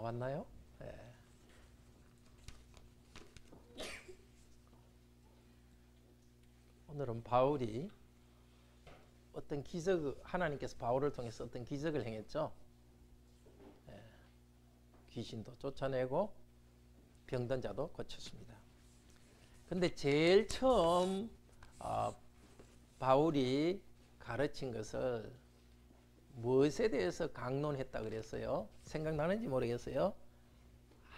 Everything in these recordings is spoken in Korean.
왔나요? 네. 오늘은 바울이 어떤 기적, 하나님께서 바울을 통해서 어떤 기적을 행했죠. 네. 귀신도 쫓아내고 병든 자도 고쳤습니다. 근데 제일 처음 바울이 가르친 것을 무엇에 대해서 강론했다 그랬어요? 생각나는지 모르겠어요.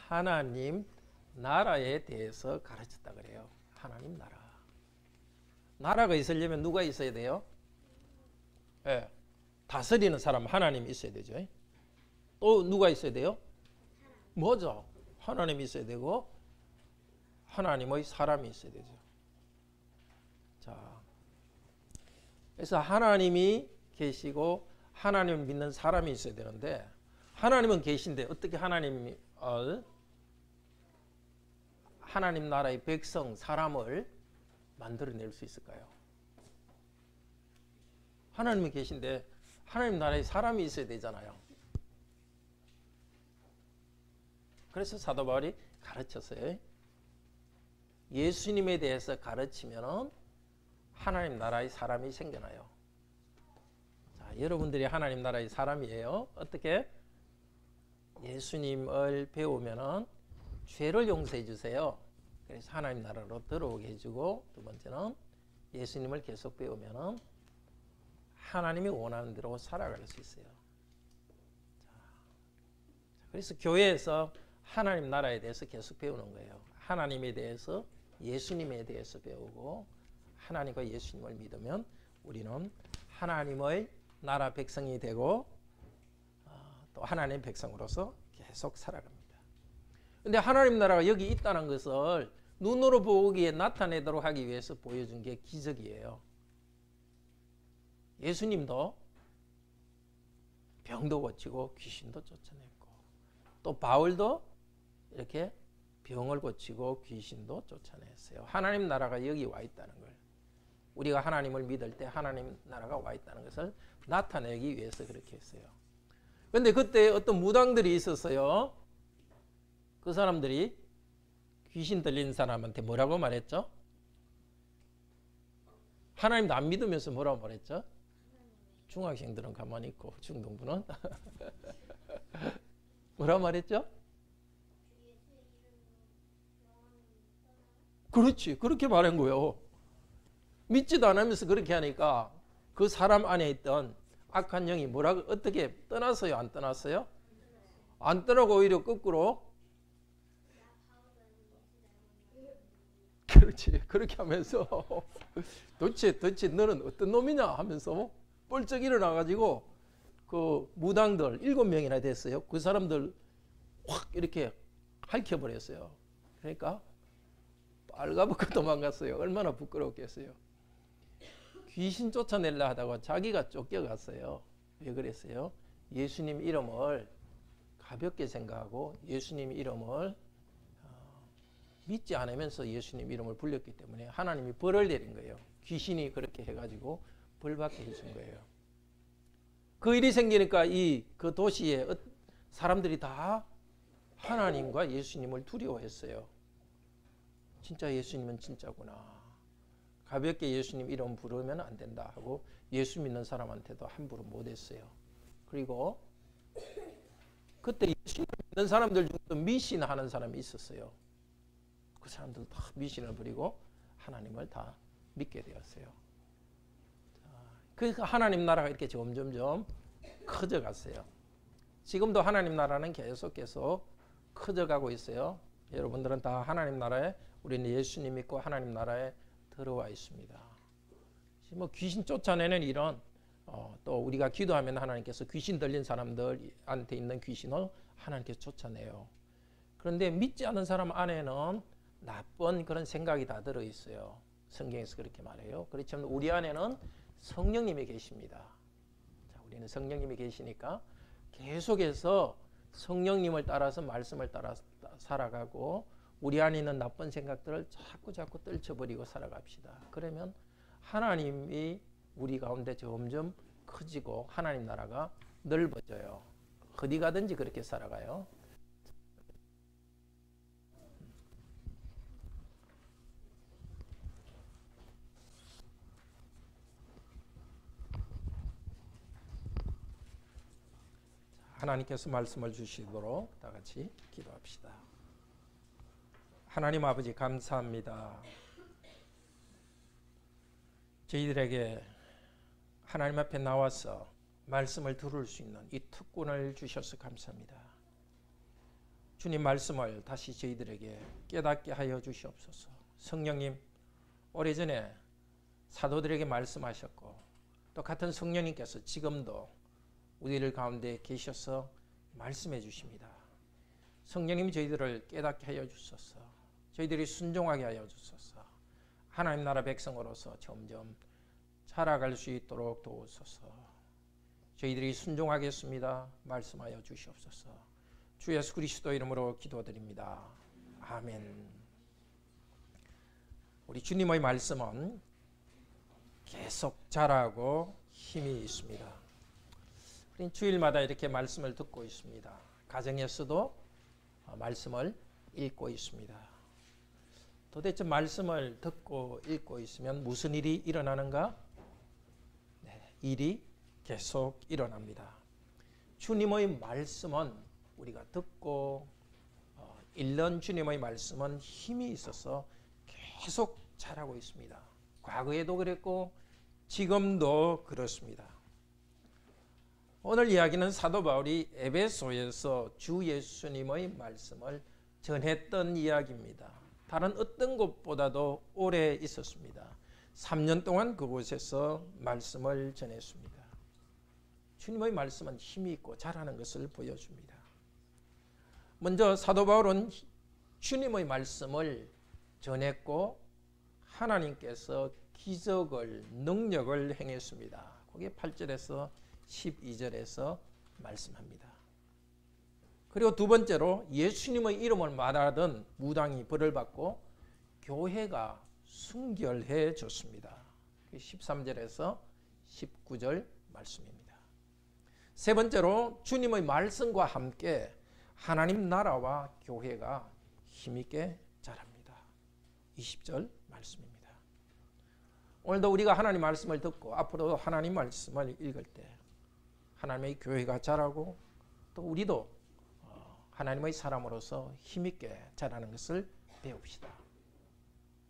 하나님 나라에 대해서 가르쳤다 그래요. 하나님 나라. 나라가 있으려면 누가 있어야 돼요? 네. 다스리는 사람 하나님이 있어야 되죠. 또 누가 있어야 돼요? 뭐죠? 하나님이 있어야 되고 하나님의 사람이 있어야 되죠. 자, 그래서 하나님이 계시고 하나님을 믿는 사람이 있어야 되는데 하나님은 계신데 어떻게 하나님 나라의 백성, 사람을 만들어낼 수 있을까요? 하나님이 계신데 하나님 나라에 사람이 있어야 되잖아요. 그래서 사도 바울이 가르쳤어요. 예수님에 대해서 가르치면 하나님 나라의 사람이 생겨나요. 자, 여러분들이 하나님 나라의 사람이에요. 어떻게? 예수님을 배우면 죄를 용서해 주세요. 그래서 하나님 나라로 들어오게 해주고, 두 번째는 예수님을 계속 배우면 하나님이 원하는 대로 살아갈 수 있어요. 자, 그래서 교회에서 하나님 나라에 대해서 계속 배우는 거예요. 하나님에 대해서, 예수님에 대해서 배우고 하나님과 예수님을 믿으면 우리는 하나님의 나라 백성이 되고 또 하나님의 백성으로서 계속 살아갑니다. 그런데 하나님 나라가 여기 있다는 것을 눈으로 보기에 나타내도록 하기 위해서 보여준 게 기적이에요. 예수님도 병도 고치고 귀신도 쫓아냈고 또 바울도 이렇게 병을 고치고 귀신도 쫓아냈어요. 하나님 나라가 여기 와 있다는 걸, 우리가 하나님을 믿을 때 하나님 나라가 와 있다는 것을 나타내기 위해서 그렇게 했어요. 그런데 그때 어떤 무당들이 있었어요. 그 사람들이 귀신 들린 사람한테 뭐라고 말했죠? 하나님도 안 믿으면서 뭐라고 말했죠? 중학생들은 가만히 있고 중등부는 뭐라고 말했죠? 그렇지, 그렇게 말한 거예요. 믿지도 않으면서 그렇게 하니까 그 사람 안에 있던 악한 영이 뭐라고 어떻게 떠났어요? 안 떠났어요? 안 떠나고 오히려 거꾸로, 그렇지, 그렇게 하면서 도대체 너는 어떤 놈이냐 하면서 뻘쩍 일어나가지고 그 무당들 7명이나 됐어요. 그 사람들 확 이렇게 핥혀버렸어요. 그러니까 빨가벗고 도망갔어요. 얼마나 부끄럽겠어요. 귀신 쫓아내려 하다가 자기가 쫓겨갔어요. 왜 그랬어요? 예수님 이름을 가볍게 생각하고 예수님 이름을 믿지 않으면서 예수님 이름을 불렸기 때문에 하나님이 벌을 내린 거예요. 귀신이 그렇게 해가지고 벌받게 해준 거예요. 그 일이 생기니까 그 도시에 사람들이 다 하나님과 예수님을 두려워했어요. 진짜 예수님은 진짜구나. 가볍게 예수님 이름 부르면 안 된다 하고 예수 믿는 사람한테도 함부로 못했어요. 그리고 그때 예수님 믿는 사람들 중에도 미신하는 사람이 있었어요. 그 사람들 다 미신을 부리고 하나님을 다 믿게 되었어요. 그러니까 하나님 나라가 이렇게 점점점 커져갔어요. 지금도 하나님 나라는 계속 커져가고 있어요. 여러분들은 다 하나님 나라에, 우리는 예수님 믿고 하나님 나라에 들어와 있습니다. 뭐 귀신 쫓아내는 일은 또 우리가 기도하면 하나님께서 귀신 들린 사람들한테 있는 귀신을 하나님께서 쫓아내요. 그런데 믿지 않는 사람 안에는 나쁜 그런 생각이 다 들어있어요. 성경에서 그렇게 말해요. 그렇지만 우리 안에는 성령님이 계십니다. 자, 우리는 성령님이 계시니까 계속해서 성령님을 따라서 말씀을 따라 살아가고 우리 안에 있는 나쁜 생각들을 자꾸 떨쳐버리고 살아갑시다. 그러면 하나님이 우리 가운데 점점 커지고 하나님 나라가 넓어져요. 어디 가든지 그렇게 살아가요. 하나님께서 말씀을 주시도록 다 같이 기도합시다. 하나님 아버지 감사합니다. 저희들에게 하나님 앞에 나와서 말씀을 들을 수 있는 이 특권을 주셔서 감사합니다. 주님 말씀을 다시 저희들에게 깨닫게 하여 주시옵소서. 성령님, 오래전에 사도들에게 말씀하셨고 또 같은 성령님께서 지금도 우리들 가운데 계셔서 말씀해 주십니다. 성령님이 저희들을 깨닫게 하여 주소서. 저희들이 순종하게 하여 주소서. 하나님 나라 백성으로서 점점 자라갈 수 있도록 도우소서. 저희들이 순종하겠습니다. 말씀하여 주시옵소서. 주 예수 그리스도 이름으로 기도드립니다. 아멘. 우리 주님의 말씀은 계속 자라고 힘이 있습니다. 우리는 주일마다 이렇게 말씀을 듣고 있습니다. 가정에서도 말씀을 읽고 있습니다. 도대체 말씀을 듣고 읽고 있으면 무슨 일이 일어나는가? 네, 일이 계속 일어납니다. 주님의 말씀은 우리가 듣고 읽는 주님의 말씀은 힘이 있어서 계속 자라고 있습니다. 과거에도 그랬고 지금도 그렇습니다. 오늘 이야기는 사도 바울이 에베소에서 주 예수님의 말씀을 전했던 이야기입니다. 다른 어떤 곳보다도 오래 있었습니다. 3년 동안 그곳에서 말씀을 전했습니다. 주님의 말씀은 힘이 있고 잘하는 것을 보여줍니다. 먼저 사도 바울은 주님의 말씀을 전했고 하나님께서 기적을, 능력을 행했습니다. 그게 8절에서 12절에서 말씀합니다. 그리고 두 번째로 예수님의 이름을 말하던 무당이 벌을 받고 교회가 순결해졌습니다. 13절에서 19절 말씀입니다. 세 번째로 주님의 말씀과 함께 하나님 나라와 교회가 힘있게 자랍니다. 20절 말씀입니다. 오늘도 우리가 하나님 말씀을 듣고 앞으로도 하나님 말씀을 읽을 때 하나님의 교회가 자라고 또 우리도 하나님의 사람으로서 힘있게 자라는 것을 배웁시다.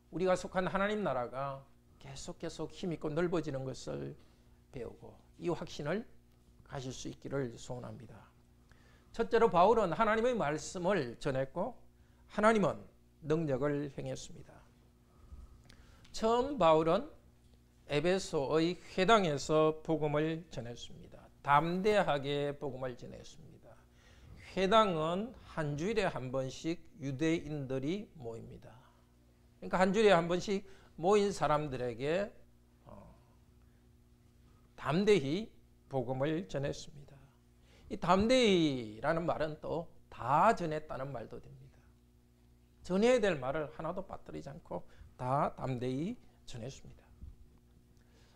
우리가 속한 하나님 나라가 계속 힘있고 넓어지는 것을 배우고 이 확신을 가질 수 있기를 소원합니다. 첫째로 바울은 하나님의 말씀을 전했고 하나님은 능력을 행했습니다. 처음 바울은 에베소의 회당에서 복음을 전했습니다. 담대하게 복음을 전했습니다. 회당은 한 주일에 한 번씩 유대인들이 모입니다. 그러니까 한 주일에 한 번씩 모인 사람들에게 담대히 복음을 전했습니다. 이 담대히라는 말은 또 다 전했다는 말도 됩니다. 전해야 될 말을 하나도 빠뜨리지 않고 다 담대히 전했습니다.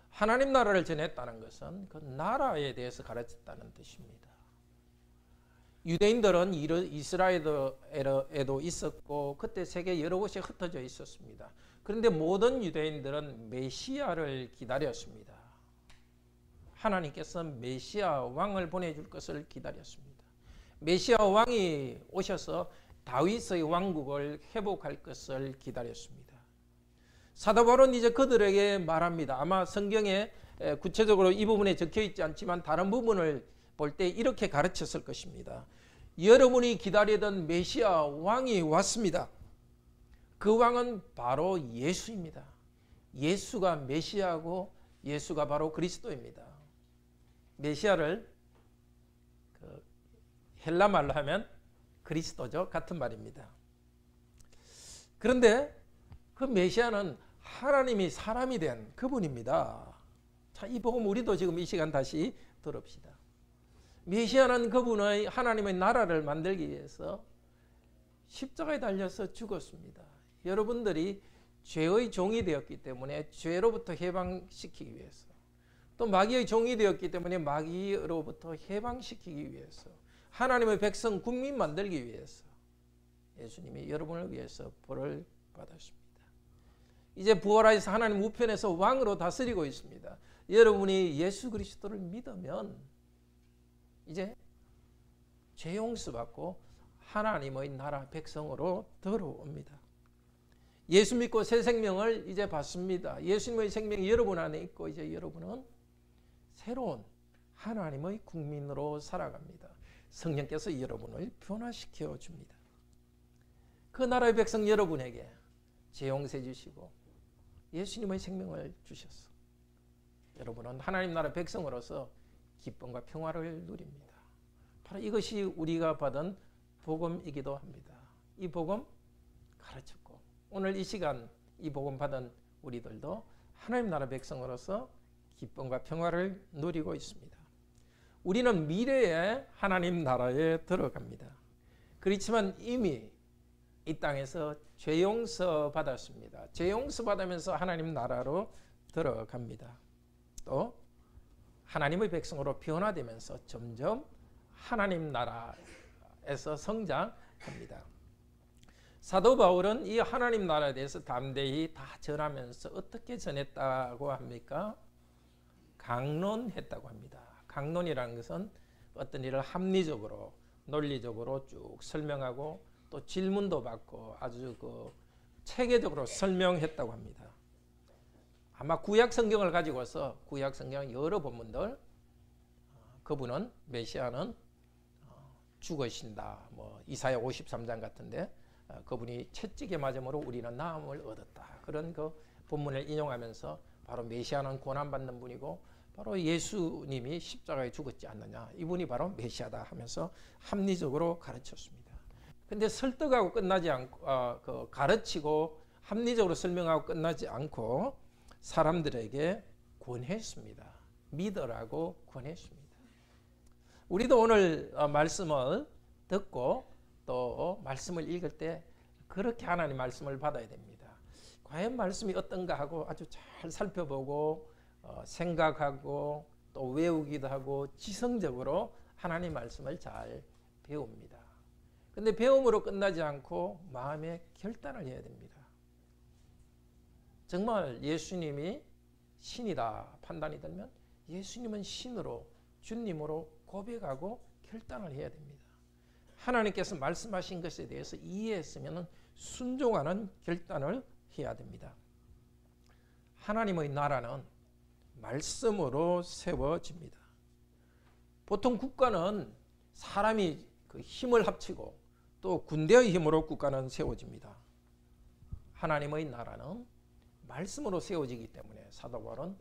하나님 나라를 전했다는 것은 그 나라에 대해서 가르쳤다는 뜻입니다. 유대인들은 이스라엘에도 있었고 그때 세계 여러 곳에 흩어져 있었습니다. 그런데 모든 유대인들은 메시아를 기다렸습니다. 하나님께서 메시아 왕을 보내줄 것을 기다렸습니다. 메시아 왕이 오셔서 다윗의 왕국을 회복할 것을 기다렸습니다. 사도 바울은 이제 그들에게 말합니다. 아마 성경에 구체적으로 이 부분에 적혀 있지 않지만 다른 부분을 볼 때 이렇게 가르쳤을 것입니다. 여러분이 기다리던 메시아 왕이 왔습니다. 그 왕은 바로 예수입니다. 예수가 메시아고 예수가 바로 그리스도입니다. 메시아를 헬라 말로 하면 그리스도죠. 같은 말입니다. 그런데 그 메시아는 하나님이 사람이 된 그분입니다. 자, 이 복음 우리도 지금 이 시간 다시 들읍시다. 메시아는 그분의 하나님의 나라를 만들기 위해서 십자가에 달려서 죽었습니다. 여러분들이 죄의 종이 되었기 때문에 죄로부터 해방시키기 위해서 또 마귀의 종이 되었기 때문에 마귀로부터 해방시키기 위해서 하나님의 백성 국민 만들기 위해서 예수님이 여러분을 위해서 벌을 받았습니다. 이제 부활하여서 하나님 우편에서 왕으로 다스리고 있습니다. 여러분이 예수 그리스도를 믿으면 이제 죄 용서받고 하나님의 나라 백성으로 들어옵니다. 예수 믿고 새 생명을 이제 받습니다. 예수님의 생명이 여러분 안에 있고 이제 여러분은 새로운 하나님의 국민으로 살아갑니다. 성령께서 여러분을 변화시켜 줍니다. 그 나라의 백성 여러분에게 죄 용서해 주시고 예수님의 생명을 주셨어. 여러분은 하나님 나라 백성으로서 기쁨과 평화를 누립니다. 바로 이것이 우리가 받은 복음이기도 합니다. 이 복음 가르쳤고 오늘 이 시간 이 복음 받은 우리들도 하나님 나라 백성으로서 기쁨과 평화를 누리고 있습니다. 우리는 미래에 하나님 나라에 들어갑니다. 그렇지만 이미 이 땅에서 죄 용서 받았습니다. 죄 용서 받으면서 하나님 나라로 들어갑니다. 또 하나님의 백성으로 변화되면서 점점 하나님 나라에서 성장합니다. 사도 바울은 이 하나님 나라에 대해서 담대히 다 전하면서 어떻게 전했다고 합니까? 강론했다고 합니다. 강론이라는 것은 어떤 일을 합리적으로 논리적으로 쭉 설명하고 또 질문도 받고 아주 체계적으로 설명했다고 합니다. 아마 구약 성경을 가지고서 구약 성경 여러 본문들 그분은 메시아는 죽으신다. 이사야 53장 같은데 그분이 채찍에 맞음으로 우리는 나음을 얻었다. 그런 그 본문을 인용하면서 바로 메시아는 고난받는 분이고 바로 예수님이 십자가에 죽었지 않느냐. 이분이 바로 메시아다 하면서 합리적으로 가르쳤습니다. 근데 설득하고 끝나지 않고 가르치고 합리적으로 설명하고 끝나지 않고 사람들에게 권했습니다. 믿으라고 권했습니다. 우리도 오늘 말씀을 듣고 또 말씀을 읽을 때 그렇게 하나님 말씀을 받아야 됩니다. 과연 말씀이 어떤가 하고 아주 잘 살펴보고 생각하고 또 외우기도 하고 지성적으로 하나님 말씀을 잘 배웁니다. 근데 배움으로 끝나지 않고 마음의 결단을 해야 됩니다. 정말 예수님이 신이다 판단이 들면 예수님은 신으로 주님으로 고백하고 결단을 해야 됩니다. 하나님께서 말씀하신 것에 대해서 이해했으면 순종하는 결단을 해야 됩니다. 하나님의 나라는 말씀으로 세워집니다. 보통 국가는 사람이 그 힘을 합치고 또 군대의 힘으로 국가는 세워집니다. 하나님의 나라는 말씀으로 세워지기 때문에 사도 바울은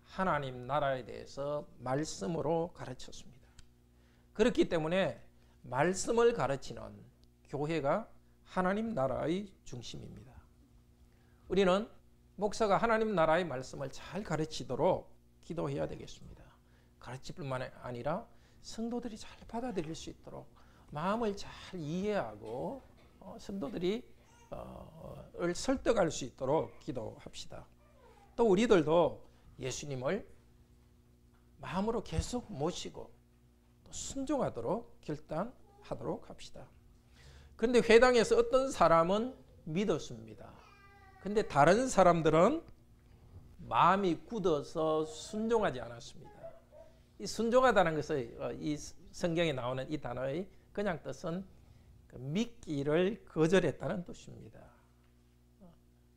하나님 나라에 대해서 말씀으로 가르쳤습니다. 그렇기 때문에 말씀을 가르치는 교회가 하나님 나라의 중심입니다. 우리는 목사가 하나님 나라의 말씀을 잘 가르치도록 기도해야 되겠습니다. 가르칠 뿐만 아니라 성도들이 잘 받아들일 수 있도록 마음을 잘 이해하고 성도들이 설득할 수 있도록 기도합시다. 또 우리들도 예수님을 마음으로 계속 모시고 또 순종하도록 결단하도록 합시다. 그런데 회당에서 어떤 사람은 믿었습니다. 근데 다른 사람들은 마음이 굳어서 순종하지 않았습니다. 이 순종하다는 것은 이 성경에 나오는 이 단어의 그냥 뜻은 믿기를 거절했다는 뜻입니다.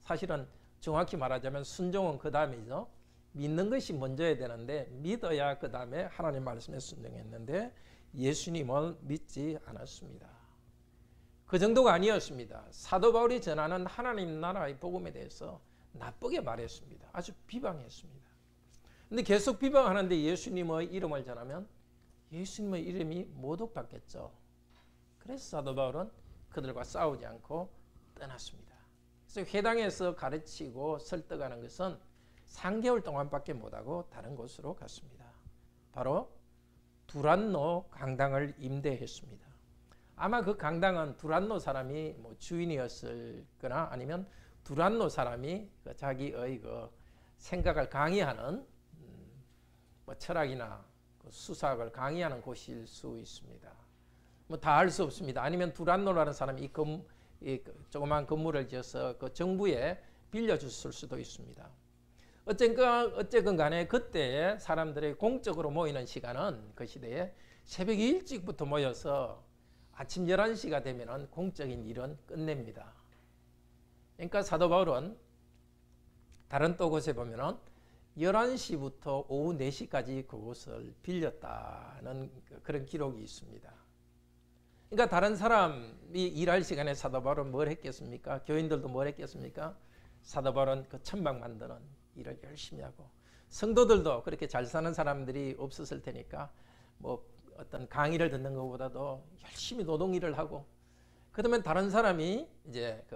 사실은 정확히 말하자면 순종은 그 다음이죠. 믿는 것이 먼저야 되는데 믿어야 그 다음에 하나님 말씀에 순종했는데 예수님을 믿지 않았습니다. 그 정도가 아니었습니다. 사도 바울이 전하는 하나님 나라의 복음에 대해서 나쁘게 말했습니다. 아주 비방했습니다. 근데 계속 비방하는데 예수님의 이름을 전하면 예수님의 이름이 모독받겠죠. 그래서 사도 바울은 그들과 싸우지 않고 떠났습니다. 그래서 회당에서 가르치고 설득하는 것은 3개월 동안밖에 못하고 다른 곳으로 갔습니다. 바로 두란노 강당을 임대했습니다. 아마 그 강당은 두란노 사람이 주인이었을 거나 아니면 두란노 사람이 자기의 생각을 강의하는 철학이나 수사학을 강의하는 곳일 수 있습니다. 다 알 수 없습니다. 아니면 두란노라는 사람이 이 조그만 건물을 지어서 그 정부에 빌려줬을 수도 있습니다. 어쨌건 간에 그때 사람들이 공적으로 모이는 시간은 그 시대에 새벽 일찍부터 모여서 아침 11시가 되면 공적인 일은 끝냅니다. 그러니까 사도 바울은 다른 또 곳에 보면은 11시부터 오후 4시까지 그곳을 빌렸다는 그런 기록이 있습니다. 그러니까 다른 사람이 일할 시간에 사도 바울은 뭘 했겠습니까? 교인들도 뭘 했겠습니까? 사도 바울은 그 천막 만드는 일을 열심히 하고, 성도들도 그렇게 잘 사는 사람들이 없었을 테니까 뭐 어떤 강의를 듣는 것보다도 열심히 노동 일을 하고, 그러면 다른 사람이 이제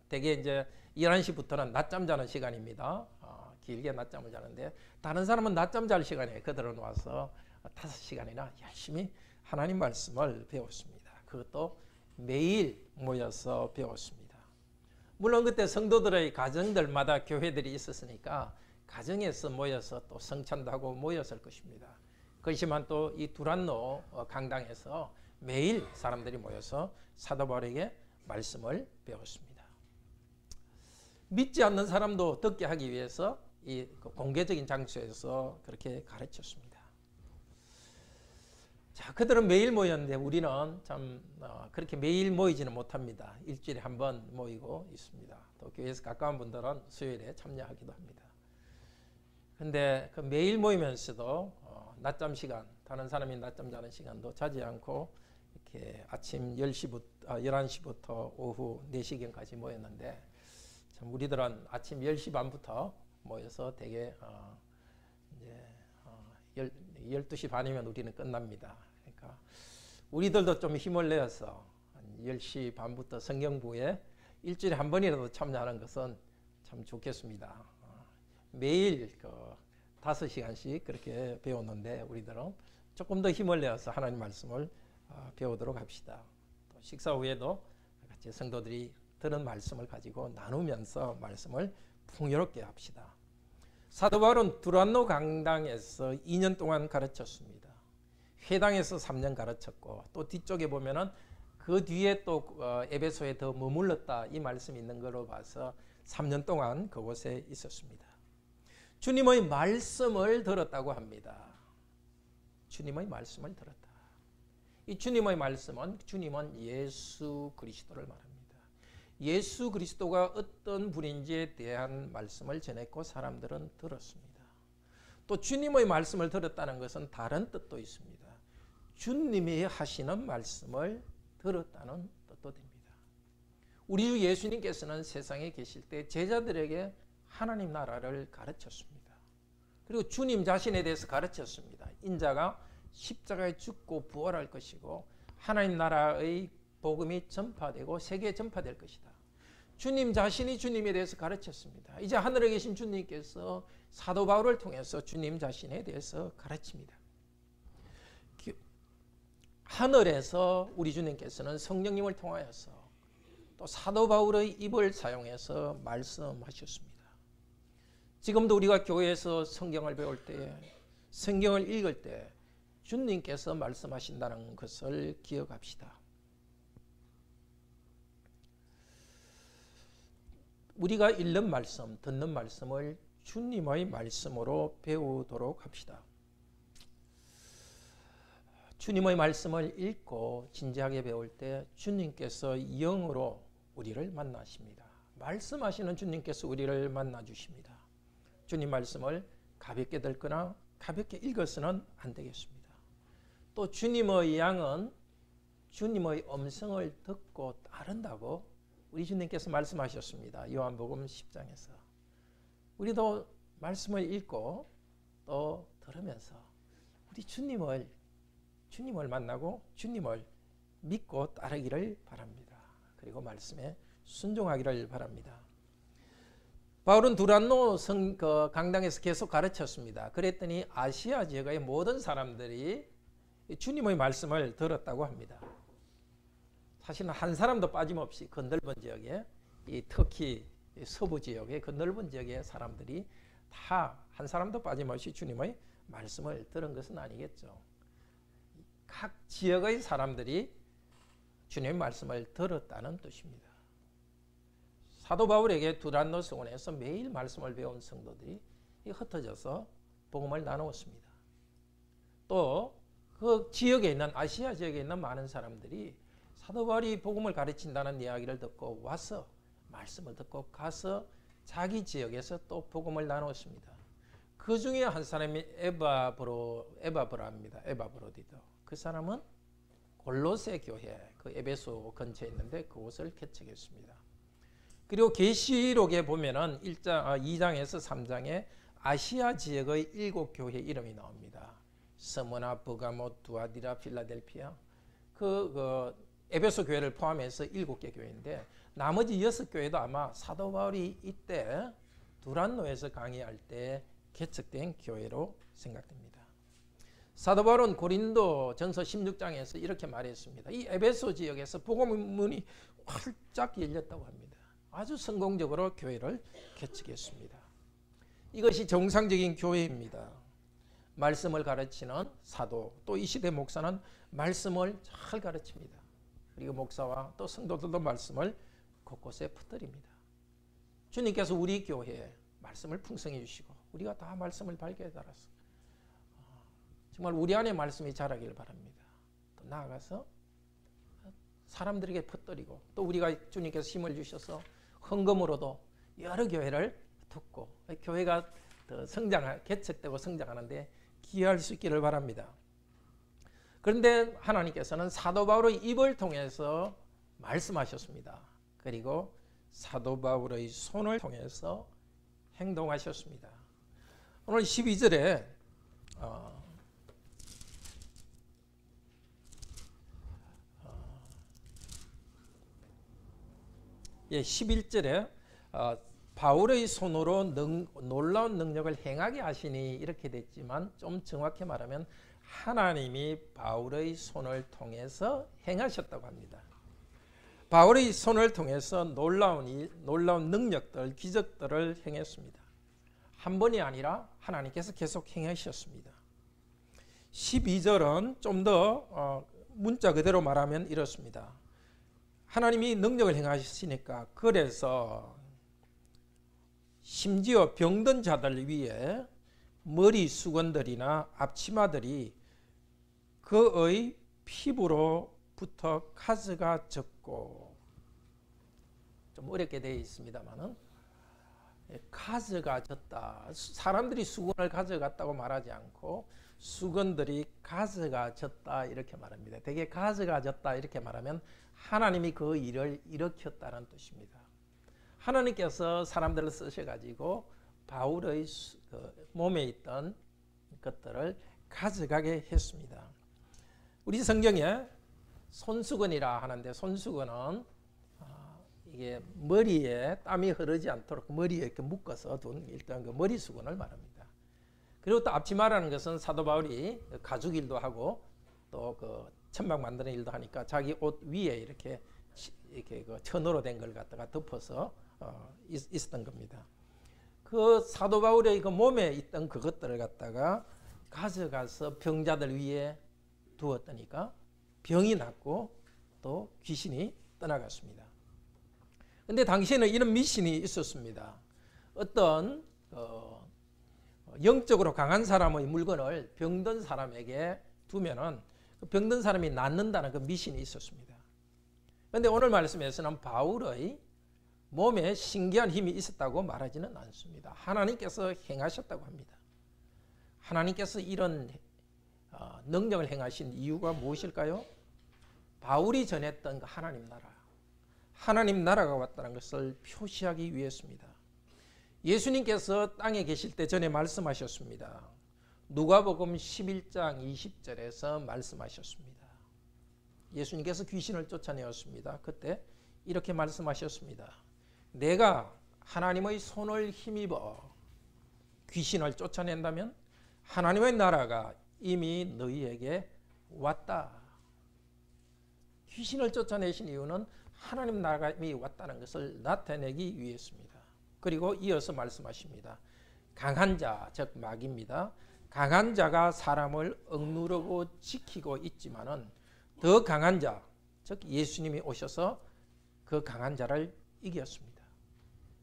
대개 이제 11시부터는 낮잠 자는 시간입니다. 길게 낮잠을 자는데, 다른 사람은 낮잠 잘 시간에 그들은 와서 5시간이나 열심히 하나님 말씀을 배웠습니다. 그것도 매일 모여서 배웠습니다. 물론 그때 성도들의 가정들마다 교회들이 있었으니까 가정에서 모여서 또 성찬도 하고 모였을 것입니다. 그렇지만 또 이 두란노 강당에서 매일 사람들이 모여서 사도 바울에게 말씀을 배웠습니다. 믿지 않는 사람도 듣게 하기 위해서 이 공개적인 장소에서 그렇게 가르쳤습니다. 자, 그들은 매일 모였는데 우리는 참 그렇게 매일 모이지는 못합니다. 일주일에 한 번 모이고 있습니다. 또 교회에서 가까운 분들은 수요일에 참여하기도 합니다. 근데 그 매일 모이면서도 낮잠 시간, 다른 사람이 낮잠 자는 시간도 자지 않고 이렇게 아침 11시부터 오후 4시경까지 모였는데, 참 우리들은 아침 10시 반부터 모여서 대개 이제 12시 반이면 우리는 끝납니다. 그러니까 우리들도 좀 힘을 내어서 10시 반부터 성경부에 일주일에 한 번이라도 참여하는 것은 참 좋겠습니다. 매일 5시간씩 그렇게 배웠는데 우리들은 조금 더 힘을 내어서 하나님 말씀을 배우도록 합시다. 또 식사 후에도 같이 성도들이 들은 말씀을 가지고 나누면서 말씀을 풍요롭게 합시다. 사도 바울은 두란노 강당에서 2년 동안 가르쳤습니다. 회당에서 3년 가르쳤고, 또 뒤쪽에 보면은 그 뒤에 또 에베소에 더 머물렀다 이 말씀이 있는 걸로 봐서 3년 동안 그곳에 있었습니다. 주님의 말씀을 들었다고 합니다. 주님의 말씀을 들었다. 이 주님의 말씀은, 주님은 예수 그리스도를 말합니다. 예수 그리스도가 어떤 분인지에 대한 말씀을 전했고 사람들은 들었습니다. 또 주님의 말씀을 들었다는 것은 다른 뜻도 있습니다. 주님이 하시는 말씀을 들었다는 뜻도 됩니다. 우리 주 예수님께서는 세상에 계실 때 제자들에게 하나님 나라를 가르쳤습니다. 그리고 주님 자신에 대해서 가르쳤습니다. 인자가 십자가에 죽고 부활할 것이고 하나님 나라의 복음이 전파되고 세계에 전파될 것이다. 주님 자신이 주님에 대해서 가르쳤습니다. 이제 하늘에 계신 주님께서 사도 바울을 통해서 주님 자신에 대해서 가르칩니다. 하늘에서 우리 주님께서는 성령님을 통하여서 또 사도 바울의 입을 사용해서 말씀하셨습니다. 지금도 우리가 교회에서 성경을 배울 때, 성경을 읽을 때 주님께서 말씀하신다는 것을 기억합시다. 우리가 읽는 말씀, 듣는 말씀을 주님의 말씀으로 배우도록 합시다. 주님의 말씀을 읽고 진지하게 배울 때 주님께서 영으로 우리를 만나십니다. 말씀하시는 주님께서 우리를 만나주십니다. 주님 말씀을 가볍게 듣거나 가볍게 읽어서는 안 되겠습니다. 또 주님의 양은 주님의 음성을 듣고 따른다고 우리 주님께서 말씀하셨습니다. 요한복음 10장에서. 우리도 말씀을 읽고 또 들으면서 우리 주님을 만나고 주님을 믿고 따르기를 바랍니다. 그리고 말씀에 순종하기를 바랍니다. 바울은 두란노 강당에서 계속 가르쳤습니다. 그랬더니 아시아 지역의 모든 사람들이 주님의 말씀을 들었다고 합니다. 사실은 한 사람도 빠짐없이 그 넓은 지역에, 이 터키 서부 지역의 그 넓은 지역의 사람들이 다 한 사람도 빠짐없이 주님의 말씀을 들은 것은 아니겠죠. 각 지역의 사람들이 주님의 말씀을 들었다는 뜻입니다. 사도 바울에게 두란노 성원에서 매일 말씀을 배운 성도들이 흩어져서 복음을 나누었습니다. 또 그 지역에 있는 아시아 지역에 있는 많은 사람들이 사도 바울이 복음을 가르친다는 이야기를 듣고 와서 말씀을 듣고 가서 자기 지역에서 또 복음을 나누었습니다. 그 중에 한 사람이 에바브라입니다. 에바브로디도. 그 사람은 골로새 교회, 그 에베소 근처에 있는데 그곳을 개척했습니다. 그리고 계시록에 보면은 2장에서 3장에 아시아 지역의 7교회 이름이 나옵니다. 스무나, 버가모, 두아디라, 필라델피아. 그 에베소 교회를 포함해서 7개 교회인데 나머지 6교회도 아마 사도 바울이 이때 두란노에서 강의할 때 개척된 교회로 생각됩니다. 사도 바울은 고린도 전서 16장에서 이렇게 말했습니다. 이 에베소 지역에서 복음의 문이 활짝 열렸다고 합니다. 아주 성공적으로 교회를 개척했습니다. 이것이 정상적인 교회입니다. 말씀을 가르치는 사도, 또 이 시대 목사는 말씀을 잘 가르칩니다. 그리고 목사와 또 성도들도 말씀을 곳곳에 퍼뜨립니다. 주님께서 우리 교회에 말씀을 풍성해 주시고 우리가 다 말씀을 발견해 달아서 정말 우리 안에 말씀이 자라길 바랍니다. 또 나아가서 사람들에게 퍼뜨리고 또 우리가 주님께서 힘을 주셔서 헌금으로도 여러 교회를 돕고 교회가 더 개척되고 성장하는데 기여할 수 있기를 바랍니다. 그런데 하나님께서는 사도 바울의 입을 통해서 말씀하셨습니다. 그리고 사도 바울의 손을 통해서 행동하셨습니다. 오늘 12절에 11절에 바울의 손으로 놀라운 능력을 행하게 하시니 이렇게 됐지만 좀 정확히 말하면 하나님이 바울의 손을 통해서 행하셨다고 합니다. 바울의 손을 통해서 놀라운 능력들, 기적들을 행했습니다. 한 번이 아니라 하나님께서 계속 행하셨습니다. 12절은 좀 더 문자 그대로 말하면 이렇습니다. 하나님이 능력을 행하시니까 그래서 심지어 병든 자들 위에 머리 수건들이나 앞치마들이 그의 피부로부터 가스가 졌고, 좀 어렵게 되어 있습니다만은 가스가 졌다. 사람들이 수건을 가져갔다고 말하지 않고 수건들이 가스가 졌다 이렇게 말합니다. 대개 가스가 졌다 이렇게 말하면 하나님이 그 일을 일으켰다는 뜻입니다. 하나님께서 사람들을 쓰셔가지고 바울의 몸에 있던 것들을 가져가게 했습니다. 우리 성경에 손수건이라 하는데 손수건은 이게 머리에 땀이 흐르지 않도록 머리에 이렇게 묶어서 둔 일단 그 머리 수건을 말합니다. 그리고 또 앞치마라는 것은 사도 바울이 가죽 일도 하고 또 그 천막 만드는 일도 하니까 자기 옷 위에 이렇게 그 천으로 된 걸 갖다가 덮어서 있었던 겁니다. 그 사도 바울의 그 몸에 있던 그것들을 갖다가 가져가서 병자들 위에 두었더니까 병이 낫고 또 귀신이 떠나갔습니다. 근데 당시에는 이런 미신이 있었습니다. 어떤 영적으로 강한 사람의 물건을 병든 사람에게 두면은 그 병든 사람이 낫는다는 그 미신이 있었습니다. 그런데 오늘 말씀에서는 바울의 몸에 신기한 힘이 있었다고 말하지는 않습니다. 하나님께서 행하셨다고 합니다. 하나님께서 이런 능력을 행하신 이유가 무엇일까요? 바울이 전했던 그 하나님 나라가 왔다는 것을 표시하기 위해서입니다. 예수님께서 땅에 계실 때 전에 말씀하셨습니다. 누가복음 11장 20절에서 말씀하셨습니다. 예수님께서 귀신을 쫓아내었습니다. 그때 이렇게 말씀하셨습니다. 내가 하나님의 손을 힘입어 귀신을 쫓아낸다면 하나님의 나라가 이미 너희에게 왔다. 귀신을 쫓아내신 이유는 하나님 나라가 이미 왔다는 것을 나타내기 위해서입니다. 그리고 이어서 말씀하십니다. 강한 자, 즉 마귀입니다. 강한 자가 사람을 억누르고 지키고 있지만은 더 강한 자, 즉 예수님이 오셔서 그 강한 자를 이겼습니다.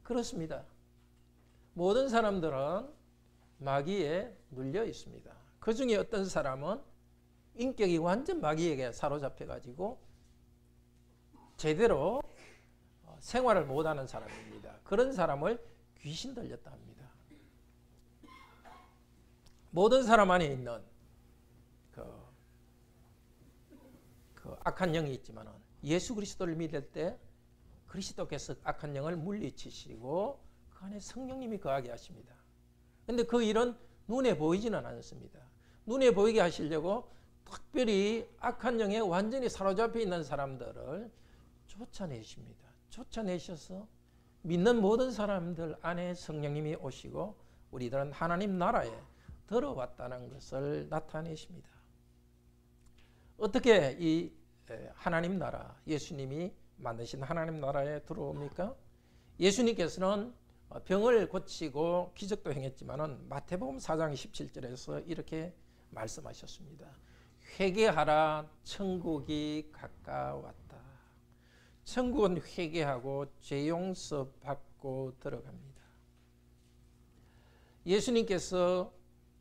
그렇습니다. 모든 사람들은 마귀에 눌려 있습니다. 그 중에 어떤 사람은 인격이 완전 마귀에게 사로잡혀 가지고 제대로 생활을 못하는 사람입니다. 그런 사람을 귀신 들렸다 합니다. 모든 사람 안에 있는 그 악한 영이 있지만 예수 그리스도를 믿을 때 그리스도께서 악한 영을 물리치시고 그 안에 성령님이 거하게 하십니다. 그런데 그 일은 눈에 보이지는 않습니다. 눈에 보이게 하시려고 특별히 악한 영에 완전히 사로잡혀 있는 사람들을 쫓아내십니다. 쫓아내셔서 믿는 모든 사람들 안에 성령님이 오시고 우리들은 하나님 나라에 들어왔다는 것을 나타내십니다. 어떻게 이 하나님 나라, 예수님이 만드신 하나님 나라에 들어옵니까? 예수님께서는 병을 고치고 기적도 행했지만 마태복음 4장 17절에서 이렇게 말씀하셨습니다. 회개하라, 천국이 가까웠다. 천국은 회개하고 죄 용서 받고 들어갑니다. 예수님께서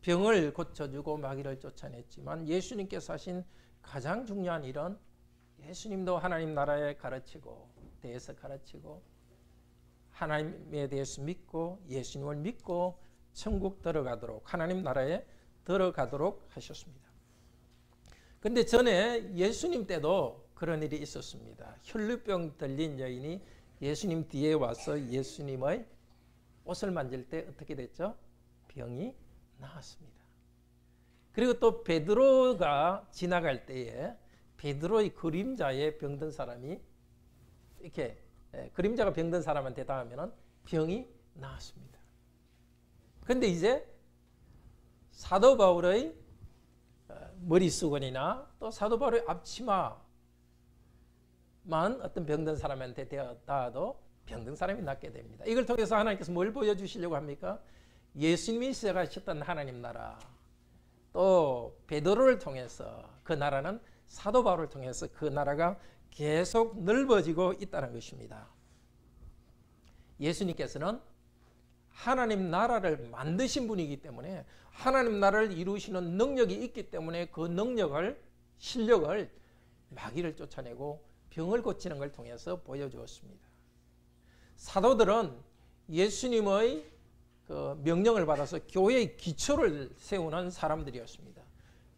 병을 고쳐주고 마귀를 쫓아냈지만 예수님께서 하신 가장 중요한 일은 예수님도 하나님 나라에 대해서 가르치고 하나님에 대해서 믿고 예수님을 믿고 천국 들어가도록 하나님 나라에 들어가도록 하셨습니다. 그런데 전에 예수님 때도 그런 일이 있었습니다. 혈루병 들린 여인이 예수님 뒤에 와서 예수님의 옷을 만질 때 어떻게 됐죠? 병이 나았습니다. 그리고 또 베드로가 지나갈 때에 베드로의 그림자에 병든 사람이 이렇게 그림자가 병든 사람한테 닿으면 병이 나았습니다. 그런데 이제 사도 바울의 머리수건이나 또 사도 바울의 앞치마만 어떤 병든 사람한테 닿아도 병든 사람이 낫게 됩니다. 이걸 통해서 하나님께서 뭘 보여주시려고 합니까? 예수님이 시작하셨던 하나님 나라, 또 베드로를 통해서 그 나라는 사도 바울을 통해서 그 나라가 계속 넓어지고 있다는 것입니다. 예수님께서는 하나님 나라를 만드신 분이기 때문에 하나님 나라를 이루시는 능력이 있기 때문에 그 실력을 마귀를 쫓아내고 병을 고치는 걸 통해서 보여주었습니다. 사도들은 예수님의 그 명령을 받아서 교회의 기초를 세우는 사람들이었습니다.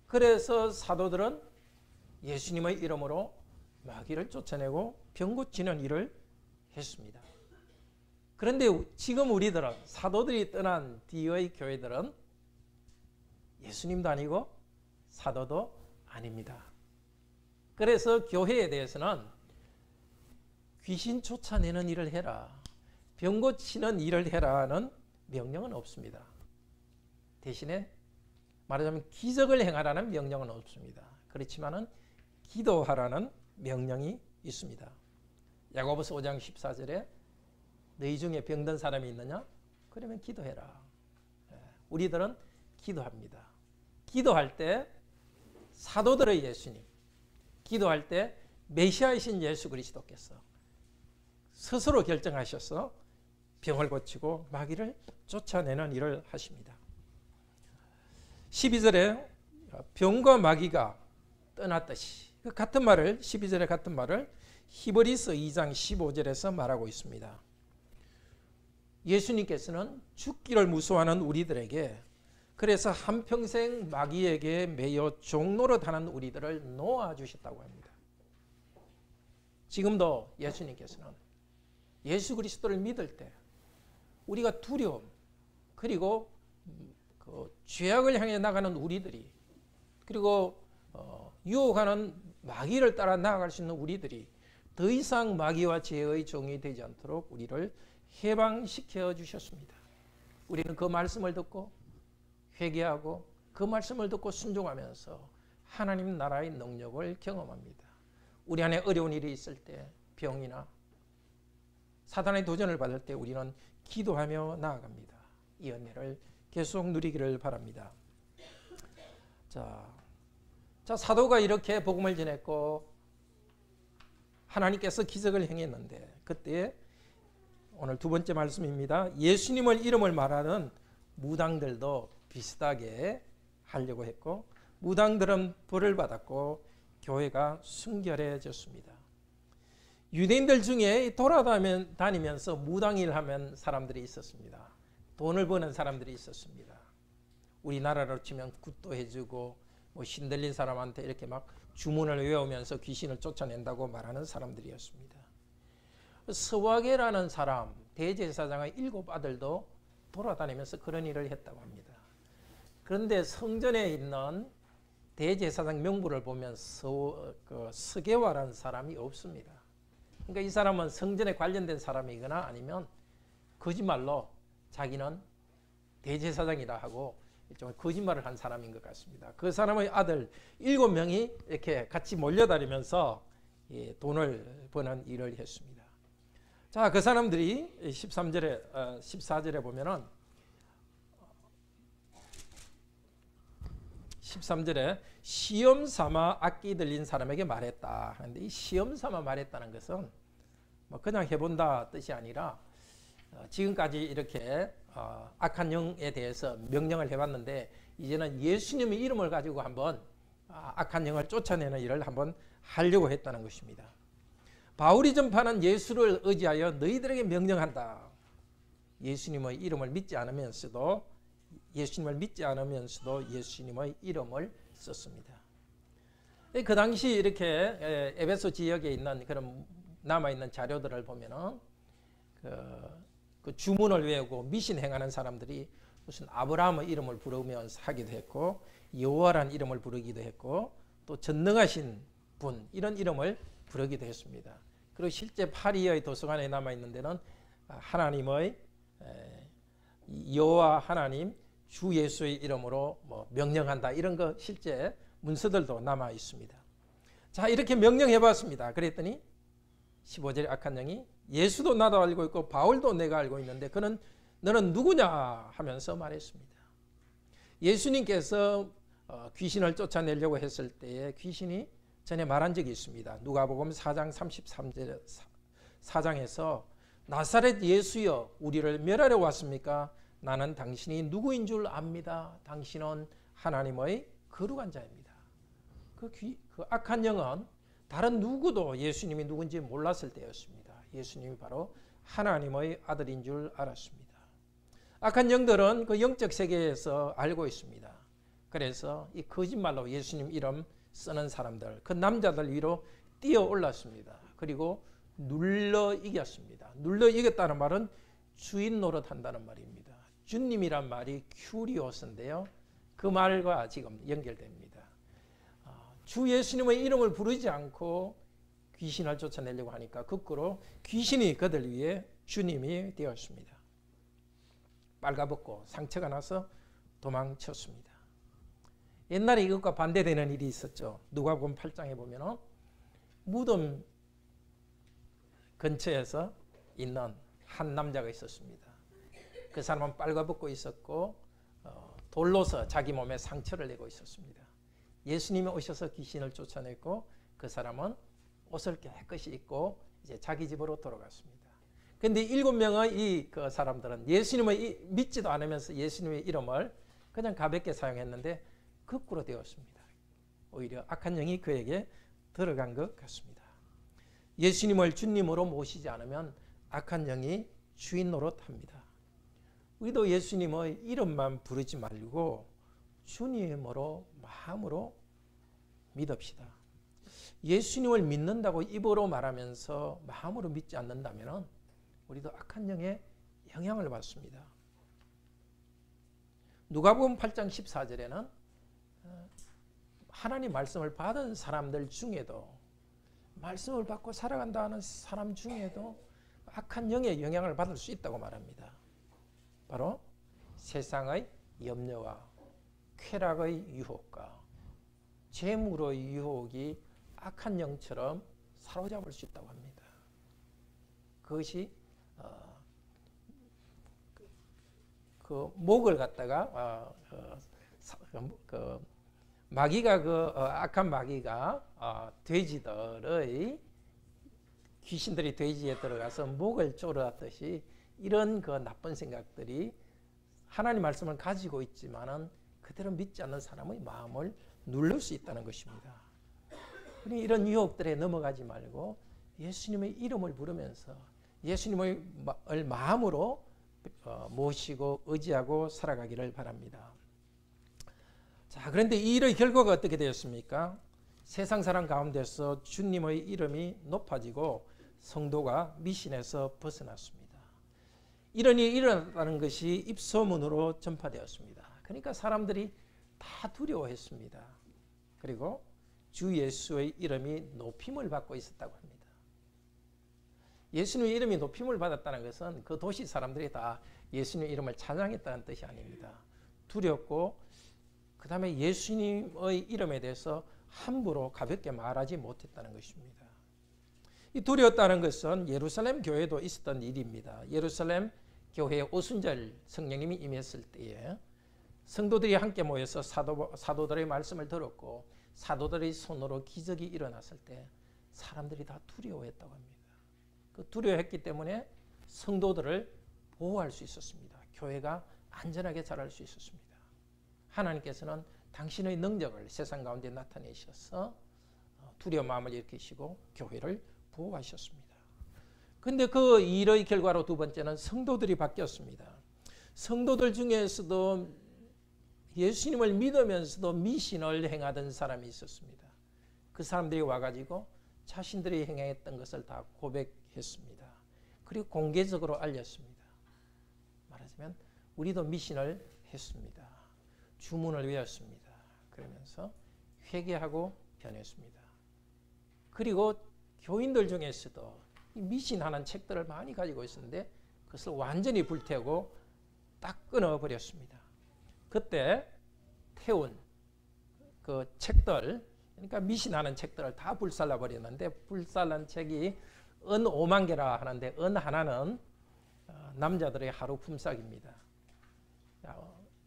그래서 사도들은 예수님의 이름으로 마귀를 쫓아내고 병 고치는 일을 했습니다. 그런데 지금 우리들은 사도들이 떠난 뒤의 교회들은 예수님도 아니고 사도도 아닙니다. 그래서 교회에 대해서는 귀신 쫓아내는 일을 해라, 병 고치는 일을 해라는 명령은 없습니다. 대신에 말하자면 기적을 행하라는 명령은 없습니다. 그렇지만은 기도하라는 명령이 있습니다. 야고보서 5장 14절에 너희 중에 병든 사람이 있느냐? 그러면 기도해라. 우리들은 기도합니다. 기도할 때 사도들의 예수님, 기도할 때 메시아이신 예수 그리스도께서 스스로 결정하셔서 병을 고치고 마귀를 쫓아내는 일을 하십니다. 12절에 병과 마귀가 떠났듯이 그 같은 말을 12절에 같은 말을 히브리서 2장 15절에서 말하고 있습니다. 예수님께서는 죽기를 무서워하는 우리들에게 그래서 한평생 마귀에게 매여 종노릇하는 우리들을 놓아주셨다고 합니다. 지금도 예수님께서는 예수 그리스도를 믿을 때 우리가 두려움 그리고 그 죄악을 향해 나가는 우리들이 그리고 유혹하는 마귀를 따라 나아갈 수 있는 우리들이 더 이상 마귀와 죄의 종이 되지 않도록 우리를 해방시켜 주셨습니다. 우리는 그 말씀을 듣고 회개하고 그 말씀을 듣고 순종하면서 하나님 나라의 능력을 경험합니다. 우리 안에 어려운 일이 있을 때 병이나 사단의 도전을 받을 때 우리는 기도하며 나아갑니다. 이 은혜를 계속 누리기를 바랍니다. 자, 사도가 이렇게 복음을 전했고 하나님께서 기적을 행했는데 그때 오늘 두 번째 말씀입니다. 예수님의 이름을 말하는 무당들도 비슷하게 하려고 했고 무당들은 벌을 받았고 교회가 순결해졌습니다. 유대인들 중에 돌아다니면서 무당일 하면 사람들이 있었습니다. 돈을 버는 사람들이 있었습니다. 우리나라로 치면 굿도 해주고 뭐 신들린 사람한테 이렇게 막 주문을 외우면서 귀신을 쫓아낸다고 말하는 사람들이었습니다. 스와게라는 사람, 대제사장의 7 아들도 돌아다니면서 그런 일을 했다고 합니다. 그런데 성전에 있는 대제사장 명부를 보면 스게와라는 사람이 없습니다. 그러니까 이 사람은 성전에 관련된 사람이거나 아니면 거짓말로 자기는 대제사장이라 하고 일종의 거짓말을 한 사람인 것 같습니다. 그 사람의 아들 7명이 이렇게 같이 몰려다니면서 돈을 버는 일을 했습니다. 자, 그 사람들이 14절에 보면은 13절에 시험 삼아 악기 들린 사람에게 말했다 하는데, 이 시험 삼아 말했다는 것은 뭐 그냥 해본다 뜻이 아니라 지금까지 이렇게 악한 영에 대해서 명령을 해봤는데 이제는 예수님의 이름을 가지고 한번 악한 영을 쫓아내는 일을 한번 하려고 했다는 것입니다. 바울이 전파하는 예수를 의지하여 너희들에게 명령한다. 예수님의 이름을 믿지 않으면서도 예수님의 이름을 썼습니다. 그 당시 이렇게 에베소 지역에 있는 그런 남아있는 자료들을 보면은 그 주문을 외우고 미신 행하는 사람들이 무슨 아브라함의 이름을 부르면서 하기도 했고 여호와라는 이름을 부르기도 했고 또 전능하신 분 이런 이름을 부르기도 했습니다. 그리고 실제 파리의 도서관에 남아있는 데는 하나님의 여호와 하나님 주 예수의 이름으로 뭐 명령한다 이런 거 실제 문서들도 남아 있습니다. 자, 이렇게 명령해 봤습니다. 그랬더니 15절에 악한 영이 예수도 나도 알고 있고 바울도 내가 알고 있는데 너는 누구냐 하면서 말했습니다. 예수님께서 귀신을 쫓아내려고 했을 때에 귀신이 전에 말한 적이 있습니다. 누가복음 4장 33절 4장에서 나사렛 예수여 우리를 멸하려 왔습니까? 나는 당신이 누구인 줄 압니다. 당신은 하나님의 거룩한 자입니다. 그 악한 영은 다른 누구도 예수님이 누군지 몰랐을 때였습니다. 예수님이 바로 하나님의 아들인 줄 알았습니다. 악한 영들은 그 영적 세계에서 알고 있습니다. 그래서 이 거짓말로 예수님 이름 쓰는 사람들, 그 남자들 위로 뛰어 올랐습니다. 그리고 눌러 이겼습니다. 눌러 이겼다는 말은 주인 노릇한다는 말입니다. 주님이란 말이 큐리오스인데요. 그 말과 지금 연결됩니다. 주 예수님의 이름을 부르지 않고 귀신을 쫓아내려고 하니까 거꾸로 귀신이 그들 위에 주님이 되었습니다. 빨가벗고 상처가 나서 도망쳤습니다. 옛날에 이것과 반대되는 일이 있었죠. 누가복음 8장에 보면 무덤 근처에서 있는 한 남자가 있었습니다. 그 사람은 빨가벗고 있었고 돌로서 자기 몸에 상처를 내고 있었습니다. 예수님이 오셔서 귀신을 쫓아냈고 그 사람은 옷을 깨끗이 입고 이제 자기 집으로 돌아갔습니다. 그런데 7명의 그 사람들은 예수님을 믿지도 않으면서 예수님의 이름을 그냥 가볍게 사용했는데 거꾸로 되었습니다. 오히려 악한 영이 그에게 들어간 것 같습니다. 예수님을 주님으로 모시지 않으면 악한 영이 주인 노릇합니다. 우리도 예수님의 이름만 부르지 말고 주님으로 마음으로 믿읍시다. 예수님을 믿는다고 입으로 말하면서 마음으로 믿지 않는다면 우리도 악한 영의 영향을 받습니다. 누가복음 8장 14절에는 하나님 말씀을 받은 사람들 중에도 말씀을 받고 살아간다는 사람 중에도 악한 영의 영향을 받을 수 있다고 말합니다. 바로 세상의 염려와 쾌락의 유혹과 재물의 유혹이 악한 영처럼 사로잡을 수 있다고 합니다. 그것이 그 목을 갖다가 마귀가 악한 마귀가 돼지들의 귀신들이 돼지에 들어가서 목을 조르듯이 이런 그 나쁜 생각들이 하나님 말씀을 가지고 있지만은 그대로 믿지 않는 사람의 마음을 누를 수 있다는 것입니다. 우리 이런 유혹들에 넘어가지 말고 예수님의 이름을 부르면서 예수님을 마음으로 모시고 의지하고 살아가기를 바랍니다. 자, 그런데 이 일의 결과가 어떻게 되었습니까? 세상 사람 가운데서 주님의 이름이 높아지고 성도가 미신에서 벗어났습니다. 이런 일이 일어났다는 것이 입소문으로 전파되었습니다. 그러니까 사람들이 다 두려워했습니다. 그리고 주 예수의 이름이 높임을 받고 있었다고 합니다. 예수님의 이름이 높임을 받았다는 것은 그 도시 사람들이 다 예수님의 이름을 찬양했다는 뜻이 아닙니다. 두렵고 그 다음에 예수님의 이름에 대해서 함부로 가볍게 말하지 못했다는 것입니다. 이 두려웠다는 것은 예루살렘 교회도 있었던 일입니다. 예루살렘 교회에 오순절 성령님이 임했을 때에 성도들이 함께 모여서 사도들의 말씀을 들었고 사도들의 손으로 기적이 일어났을 때 사람들이 다 두려워했다고 합니다. 그 두려워했기 때문에 성도들을 보호할 수 있었습니다. 교회가 안전하게 자랄 수 있었습니다. 하나님께서는 당신의 능력을 세상 가운데 나타내셔서 두려운 마음을 일으키시고 교회를 보호하셨습니다. 그런데 그 일의 결과로 두 번째는 성도들이 바뀌었습니다. 성도들 중에서도 예수님을 믿으면서도 미신을 행하던 사람이 있었습니다. 그 사람들이 와가지고 자신들이 행했던 것을 다 고백했습니다. 그리고 공개적으로 알렸습니다. 말하자면 우리도 미신을 했습니다. 주문을 외웠습니다. 그러면서 회개하고 변했습니다. 그리고 교인들 중에서도 이 미신하는 책들을 많이 가지고 있었는데 그것을 완전히 불태우고 딱 끊어버렸습니다. 그때 태운 그 책들, 그러니까 미신하는 책들을 다 불살라 버렸는데 불살란 책이 은 5만 개라 하는데 은 하나는 남자들의 하루 품삯입니다.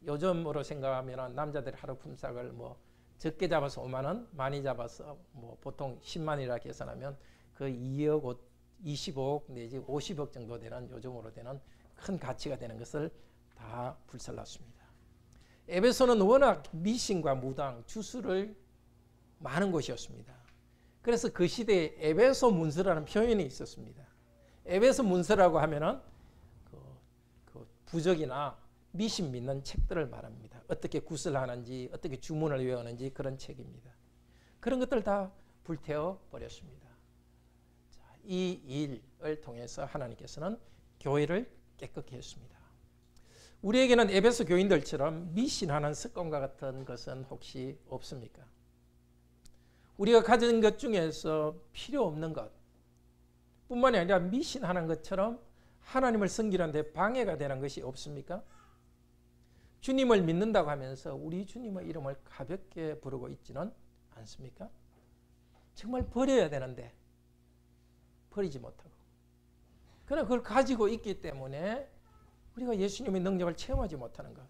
요즘으로 생각하면 남자들의 하루 품삯을 뭐 적게 잡아서 5만 원, 많이 잡아서 뭐 보통 10만이라 계산하면 그 2억 25억 내지 50억 정도 되는 요즘으로 되는 큰 가치가 되는 것을 다 불살랐습니다. 에베소는 워낙 미신과 무당, 주술을 많은 곳이었습니다. 그래서 그 시대에 에베소 문서라는 표현이 있었습니다. 에베소 문서라고 하면은 그 부적이나 미신 믿는 책들을 말합니다. 어떻게 구슬하는지, 어떻게 주문을 외우는지 그런 책입니다. 그런 것들 다 불태워 버렸습니다. 자, 이 일을 통해서 하나님께서는 교회를 깨끗게 했습니다. 우리에게는 에베소 교인들처럼 미신하는 습관과 같은 것은 혹시 없습니까? 우리가 가진 것 중에서 필요 없는 것 뿐만이 아니라 미신하는 것처럼 하나님을 섬기는 데 방해가 되는 것이 없습니까? 주님을 믿는다고 하면서 우리 주님의 이름을 가볍게 부르고 있지는 않습니까? 정말 버려야 되는데 버리지 못하고 그러나 그걸 가지고 있기 때문에 우리가 예수님의 능력을 체험하지 못하는 것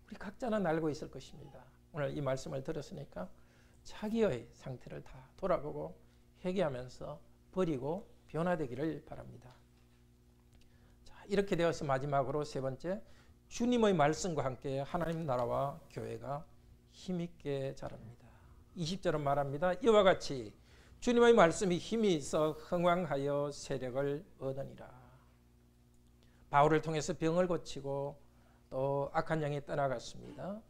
우리 각자는 알고 있을 것입니다. 오늘 이 말씀을 들었으니까 자기의 상태를 다 돌아보고 회개하면서 버리고 변화되기를 바랍니다. 자, 이렇게 되어서 마지막으로 세 번째, 주님의 말씀과 함께 하나님 나라와 교회가 힘있게 자랍니다. 20절은 말합니다. 이와 같이 주님의 말씀이 힘이 있어 흥왕하여 세력을 얻으니라. 바울을 통해서 병을 고치고 또 악한 영이 떠나갔습니다.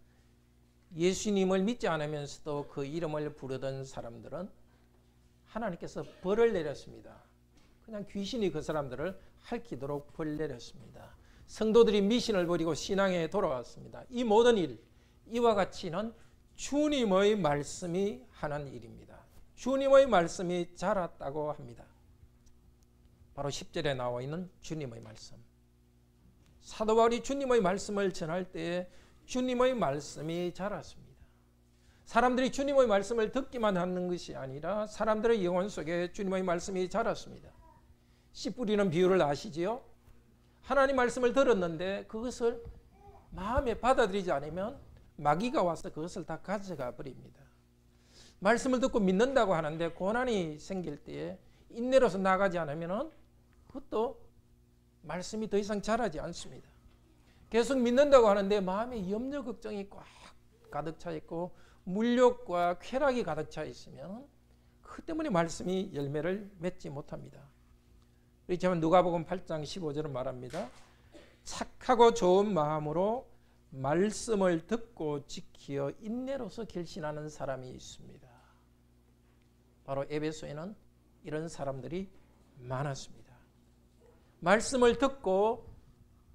예수님을 믿지 않으면서도 그 이름을 부르던 사람들은 하나님께서 벌을 내렸습니다. 그냥 귀신이 그 사람들을 핥히도록 벌 내렸습니다. 성도들이 미신을 버리고 신앙에 돌아왔습니다. 이 모든 일, 이와 같이는 주님의 말씀이 하는 일입니다. 주님의 말씀이 자랐다고 합니다. 바로 10절에 나와 있는 주님의 말씀. 사도 바울이 주님의 말씀을 전할 때에 주님의 말씀이 자랐습니다. 사람들이 주님의 말씀을 듣기만 하는 것이 아니라 사람들의 영혼 속에 주님의 말씀이 자랐습니다. 씨 뿌리는 비유를 아시지요? 하나님 말씀을 들었는데 그것을 마음에 받아들이지 않으면 마귀가 와서 그것을 다 가져가 버립니다. 말씀을 듣고 믿는다고 하는데 고난이 생길 때에 인내로서 나가지 않으면 그것도 말씀이 더 이상 자라지 않습니다. 계속 믿는다고 하는데 마음에 염려 걱정이 꽉 가득 차 있고 물욕과 쾌락이 가득 차 있으면 그 때문에 말씀이 열매를 맺지 못합니다. 그렇지만 누가복음 8장 15절은 말합니다. 착하고 좋은 마음으로 말씀을 듣고 지키어 인내로서 결신하는 사람이 있습니다. 바로 에베소에는 이런 사람들이 많았습니다. 말씀을 듣고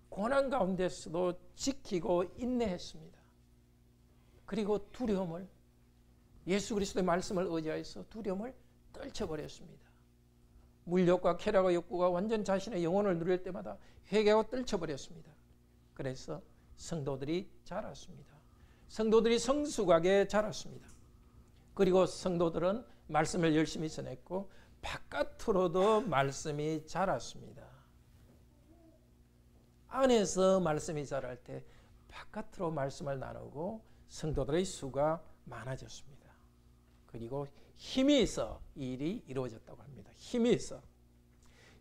고난 가운데서도 지키고 인내했습니다. 그리고 두려움을, 예수 그리스도의 말씀을 의지하여서 두려움을 떨쳐버렸습니다. 물욕과 쾌락과 욕구가 완전 자신의 영혼을 누릴 때마다 회개하고 떨쳐버렸습니다. 그래서 성도들이 자랐습니다. 성도들이 성숙하게 자랐습니다. 그리고 성도들은 말씀을 열심히 전했고 바깥으로도 말씀이 자랐습니다. 안에서 말씀이 자랄 때 바깥으로 말씀을 나누고 성도들의 수가 많아졌습니다. 그리고 힘이 있어 이 일이 이루어졌다고 합니다. 힘이 있어.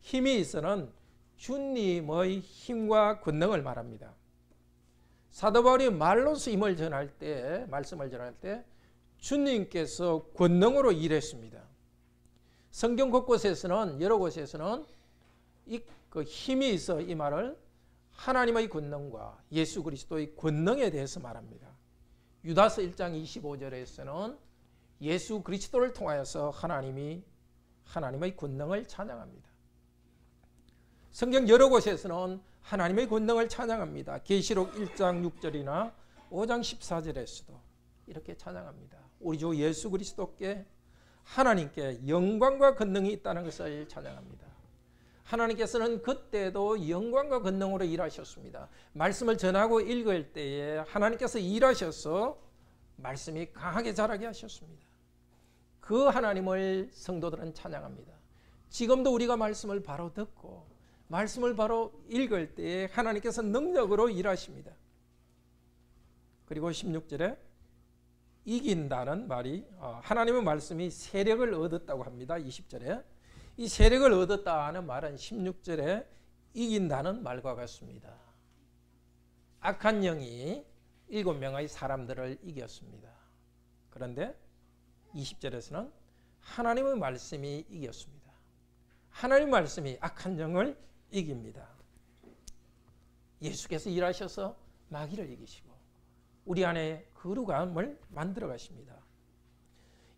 힘이 있어는 주님의 힘과 권능을 말합니다. 사도 바울이 말로서 힘을 전할 때, 말씀을 전할 때 주님께서 권능으로 일했습니다. 성경 곳곳에서는, 여러 곳에서는 그 힘이 있어 이 말을 하나님의 권능과 예수 그리스도의 권능에 대해서 말합니다. 유다서 1장 25절에서는 예수 그리스도를 통하여서 하나님의 권능을 찬양합니다. 성경 여러 곳에서는 하나님의 권능을 찬양합니다. 계시록 1장 6절이나 5장 14절에서도 이렇게 찬양합니다. 우리 주 예수 그리스도께 하나님께 영광과 권능이 있다는 것을 찬양합니다. 하나님께서는 그때도 영광과 권능으로 일하셨습니다. 말씀을 전하고 읽을 때에 하나님께서 일하셔서 말씀이 강하게 자라게 하셨습니다. 그 하나님을 성도들은 찬양합니다. 지금도 우리가 말씀을 바로 듣고 말씀을 바로 읽을 때에 하나님께서 능력으로 일하십니다. 그리고 16절에 이긴다는 말이 하나님의 말씀이 세력을 얻었다고 합니다. 20절에 이 세력을 얻었다는 말은 16절에 이긴다는 말과 같습니다. 악한 영이 7명의 사람들을 이겼습니다. 그런데 20절에서는 하나님의 말씀이 이겼습니다. 하나님의 말씀이 악한 영을 이깁니다. 예수께서 일하셔서 마귀를 이기시고 우리 안에 거룩함을 만들어 가십니다.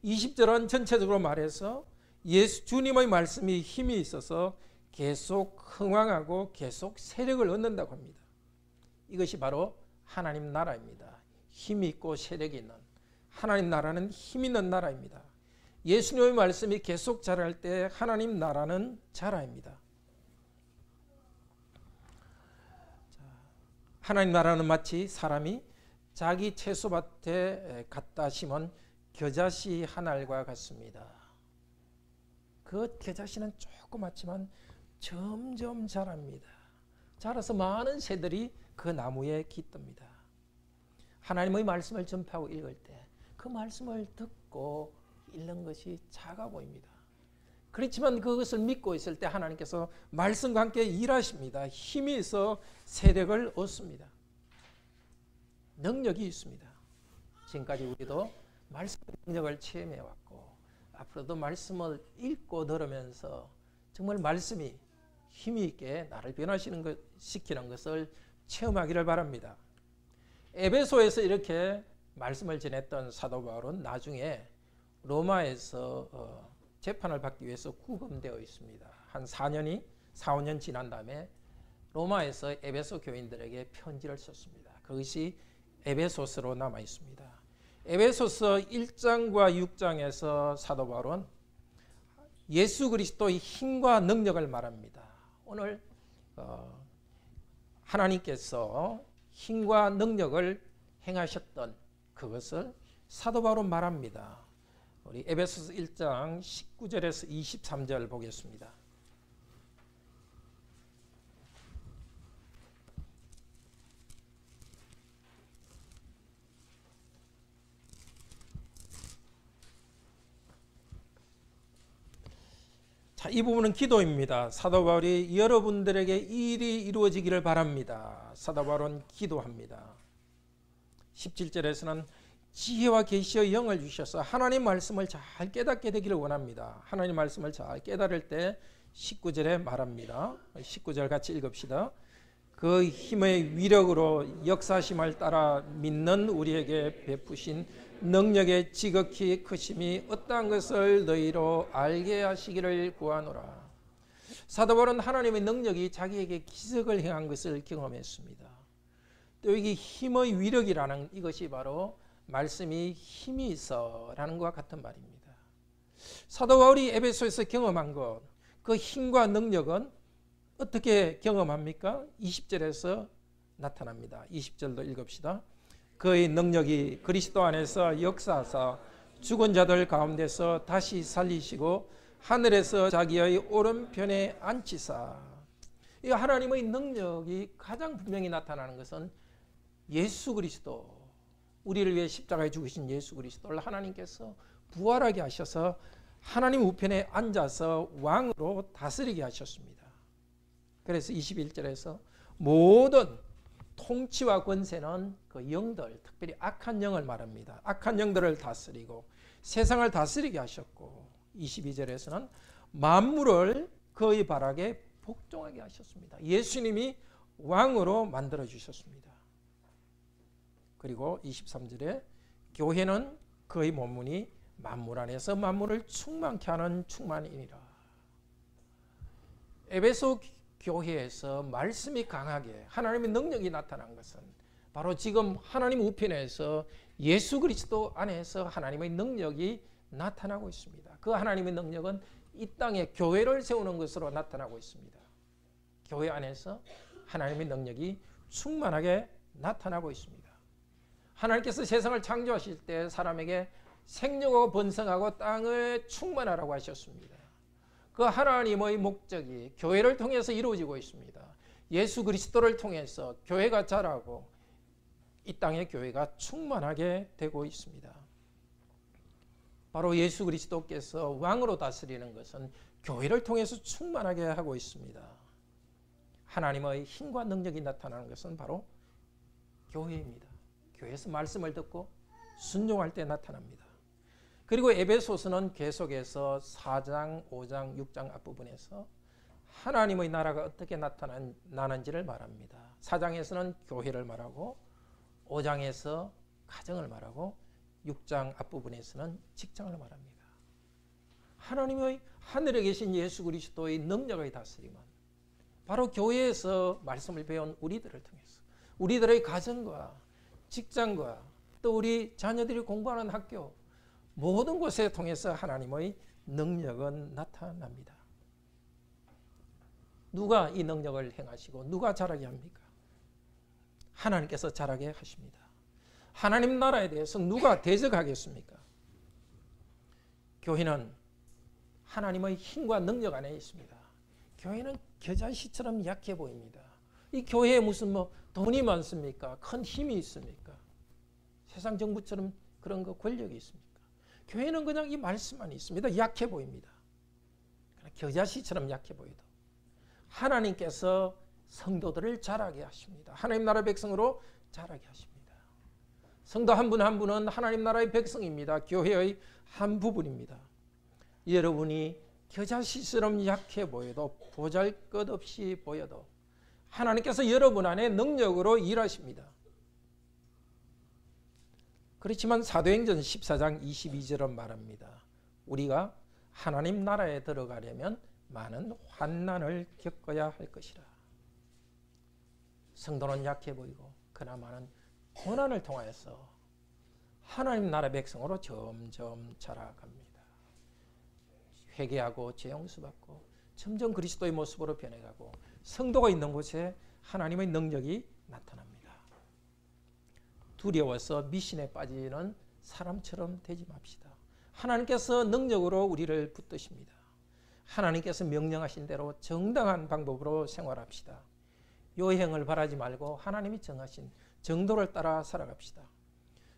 20절은 전체적으로 말해서 주님의 말씀이 힘이 있어서 계속 흥왕하고 계속 세력을 얻는다고 합니다. 이것이 바로 하나님 나라입니다. 힘이 있고 세력이 있는 하나님 나라는 힘 있는 나라입니다. 예수님의 말씀이 계속 자랄 때 하나님 나라는 자라입니다. 하나님 나라는 마치 사람이 자기 채소밭에 갖다 심은 겨자씨 한 알과 같습니다. 그 겨자씨는 조그맣지만 점점 자랍니다. 자라서 많은 새들이 그 나무에 깃듭니다. 하나님의 말씀을 전파하고 읽을 때 그 말씀을 듣고 읽는 것이 작아 보입니다. 그렇지만 그것을 믿고 있을 때 하나님께서 말씀과 함께 일하십니다. 힘이 있어 세력을 얻습니다. 능력이 있습니다. 지금까지 우리도 말씀의 능력을 체험해왔고 앞으로도 말씀을 읽고 들으면서 정말 말씀이 힘이 있게 나를 변화시키는 것을 체험하기를 바랍니다. 에베소에서 이렇게 말씀을 전했던 사도 바울은 나중에 로마에서 재판을 받기 위해서 구금되어 있습니다. 한 4년, 5년 지난 다음에 로마에서 에베소 교인들에게 편지를 썼습니다. 그것이 에베소서로 남아 있습니다. 에베소서 1장과 6장에서 사도 바울은 예수 그리스도의 힘과 능력을 말합니다. 오늘 하나님께서 힘과 능력을 행하셨던 그것을 사도 바울은 말합니다. 우리 에베소서 1장 19절에서 23절 보겠습니다. 자, 이 부분은 기도입니다. 사도 바울이 여러분들에게 이 일이 이루어지기를 바랍니다. 사도 바울은 기도합니다. 17절에서는 지혜와 계시의 영을 주셔서 하나님 말씀을 잘 깨닫게 되기를 원합니다. 하나님 말씀을 잘 깨달을 때 19절에 말합니다. 19절 같이 읽읍시다. 그 힘의 위력으로 역사심을 따라 믿는 우리에게 베푸신 능력의 지극히 크심이 어떠한 것을 너희로 알게 하시기를 구하노라. 사도 바울은 하나님의 능력이 자기에게 기적을 행한 것을 경험했습니다. 또 여기 힘의 위력이라는 이것이 바로 말씀이 힘이 있어라는 것과 같은 말입니다. 사도 바울이 에베소에서 경험한 것, 그 힘과 능력은 어떻게 경험합니까? 20절에서 나타납니다. 20절도 읽읍시다. 그의 능력이 그리스도 안에서 역사하사 죽은 자들 가운데서 다시 살리시고 하늘에서 자기의 오른편에 앉히사. 이 하나님의 능력이 가장 분명히 나타나는 것은 예수 그리스도, 우리를 위해 십자가에 죽으신 예수 그리스도를 하나님께서 부활하게 하셔서 하나님 우편에 앉아서 왕으로 다스리게 하셨습니다. 그래서 21절에서 모든 통치와 권세는 그 영들, 특별히 악한 영을 말합니다. 악한 영들을 다스리고 세상을 다스리게 하셨고, 22절에서는 만물을 그의 발악에 복종하게 하셨습니다. 예수님이 왕으로 만들어 주셨습니다. 그리고 23절에 교회는 그의 몸무니 만물 안에서 만물을 충만케 하는 충만이니라. 에베소 교회에서 말씀이 강하게 하나님의 능력이 나타난 것은 바로 지금 하나님 우편에서 예수 그리스도 안에서 하나님의 능력이 나타나고 있습니다. 그 하나님의 능력은 이 땅에 교회를 세우는 것으로 나타나고 있습니다. 교회 안에서 하나님의 능력이 충만하게 나타나고 있습니다. 하나님께서 세상을 창조하실 때 사람에게 생육하고 번성하고 땅을 충만하라고 하셨습니다. 그 하나님의 목적이 교회를 통해서 이루어지고 있습니다. 예수 그리스도를 통해서 교회가 자라고 이 땅의 교회가 충만하게 되고 있습니다. 바로 예수 그리스도께서 왕으로 다스리는 것은 교회를 통해서 충만하게 하고 있습니다. 하나님의 힘과 능력이 나타나는 것은 바로 교회입니다. 교회에서 말씀을 듣고 순종할 때 나타납니다. 그리고 에베소서는 계속해서 4장, 5장, 6장 앞부분에서 하나님의 나라가 어떻게 나타나는지를 말합니다. 4장에서는 교회를 말하고 5장에서 가정을 말하고 6장 앞부분에서는 직장을 말합니다. 하나님의 하늘에 계신 예수 그리스도의 능력의 다스림은 바로 교회에서 말씀을 배운 우리들을 통해서 우리들의 가정과 직장과 또 우리 자녀들이 공부하는 학교 모든 곳에 통해서 하나님의 능력은 나타납니다. 누가 이 능력을 행하시고 누가 자라게 합니까? 하나님께서 자라게 하십니다. 하나님 나라에 대해서 누가 대적하겠습니까? 교회는 하나님의 힘과 능력 안에 있습니다. 교회는 겨자씨처럼 약해 보입니다. 이 교회에 무슨 돈이 많습니까? 큰 힘이 있습니까? 세상 정부처럼 그런 권력이 있습니까? 교회는 그냥 이 말씀만 있습니다. 약해 보입니다. 겨자씨처럼 약해 보여도 하나님께서 성도들을 자라게 하십니다. 하나님 나라 백성으로 자라게 하십니다. 성도 한 분 한 분은 하나님 나라의 백성입니다. 교회의 한 부분입니다. 여러분이 겨자씨처럼 약해 보여도 보잘것없이 보여도 하나님께서 여러분 안에 능력으로 일하십니다. 그렇지만 사도행전 14장 22절은 말합니다. 우리가 하나님 나라에 들어가려면 많은 환난을 겪어야 할 것이라. 성도는 약해 보이고 그나마는 고난을 통하여서 하나님 나라 백성으로 점점 자라갑니다. 회개하고 죄 용서받고 점점 그리스도의 모습으로 변해가고 성도가 있는 곳에 하나님의 능력이 나타납니다. 두려워서 미신에 빠지는 사람처럼 되지 맙시다. 하나님께서 능력으로 우리를 붙드십니다. 하나님께서 명령하신 대로 정당한 방법으로 생활합시다. 요행을 바라지 말고 하나님이 정하신 정도를 따라 살아갑시다.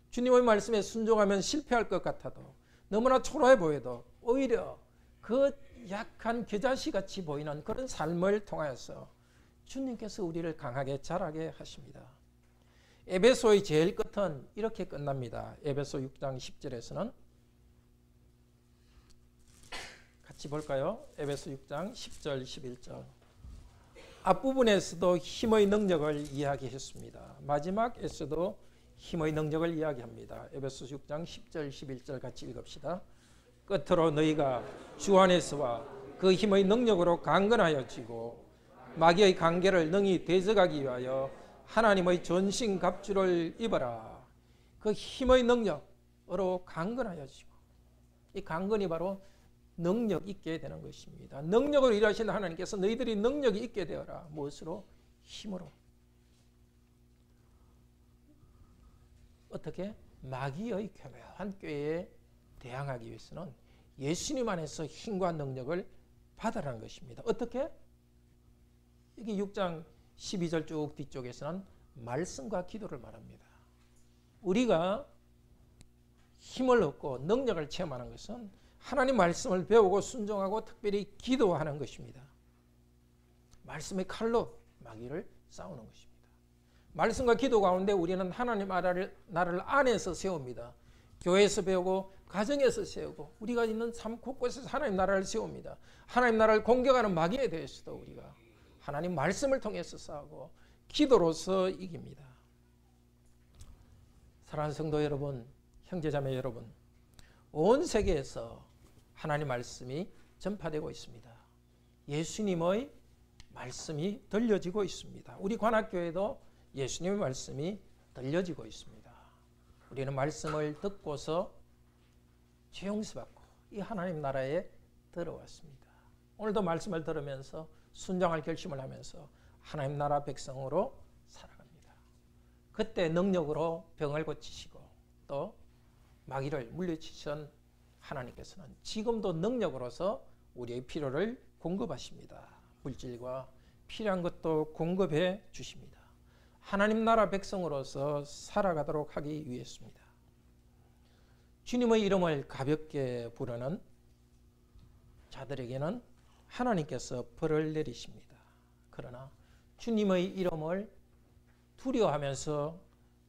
주님의 말씀에 순종하면 실패할 것 같아도 너무나 초라해 보여도 오히려 그 약한 겨자씨 같이 보이는 그런 삶을 통하여서 주님께서 우리를 강하게 자라게 하십니다. 에베소의 제일 끝은 이렇게 끝납니다. 에베소 6장 10절에서는 같이 볼까요? 에베소 6장 10절 11절. 앞부분에서도 힘의 능력을 이야기했습니다. 마지막에서도 힘의 능력을 이야기합니다. 에베소 6장 10절 11절 같이 읽읍시다. 끝으로 너희가 주 안에서와 그 힘의 능력으로 강건하여지고 마귀의 관계를 능히 대적하기 위하여 하나님의 전신 갑주를 입어라. 그 힘의 능력으로 강건하여지고, 이 강건이 바로 능력 있게 되는 것입니다. 능력으로 일하시는 하나님께서 너희들이 능력이 있게 되어라. 무엇으로? 힘으로. 어떻게? 마귀의 교묘한 꾀에 대항하기 위해서는 예수님 안에서 힘과 능력을 받으라는 것입니다. 어떻게? 여기 6장 12절 쭉 뒤쪽에서는 말씀과 기도를 말합니다. 우리가 힘을 얻고 능력을 체험하는 것은 하나님 말씀을 배우고 순종하고 특별히 기도하는 것입니다. 말씀의 칼로 마귀를 싸우는 것입니다. 말씀과 기도 가운데 우리는 하나님 나라를 안에서 세웁니다. 교회에서 배우고 가정에서 세우고 우리가 있는 삶 곳곳에서 하나님 나라를 세웁니다. 하나님 나라를 공격하는 마귀에 대해서도 우리가 하나님 말씀을 통해서 싸우고 기도로서 이깁니다. 사랑하는 성도 여러분, 형제자매 여러분, 온 세계에서 하나님 말씀이 전파되고 있습니다. 예수님의 말씀이 들려지고 있습니다. 우리 관악교회도 예수님의 말씀이 들려지고 있습니다. 우리는 말씀을 듣고서 죄용서받고 이 하나님 나라에 들어왔습니다. 오늘도 말씀을 들으면서 순종할 결심을 하면서 하나님 나라 백성으로 살아갑니다. 그때 능력으로 병을 고치시고 또 마귀를 물리치신 하나님께서는 지금도 능력으로서 우리의 필요를 공급하십니다. 물질과 필요한 것도 공급해 주십니다. 하나님 나라 백성으로서 살아가도록 하기 위해서입니다. 주님의 이름을 가볍게 부르는 자들에게는 하나님께서 벌을 내리십니다. 그러나 주님의 이름을 두려워하면서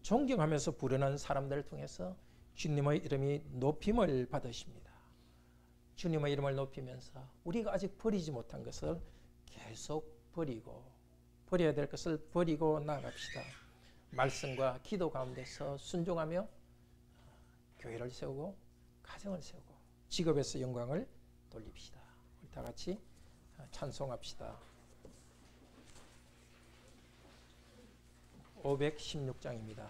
존경하면서 부르는 사람들을 통해서 주님의 이름이 높임을 받으십니다. 주님의 이름을 높이면서 우리가 아직 버리지 못한 것을 계속 버리고 버려야 될 것을 버리고 나아갑시다. 말씀과 기도 가운데서 순종하며 교회를 세우고 가정을 세우고 직업에서 영광을 돌립시다. 우리 다 같이 찬송합시다. 516장입니다.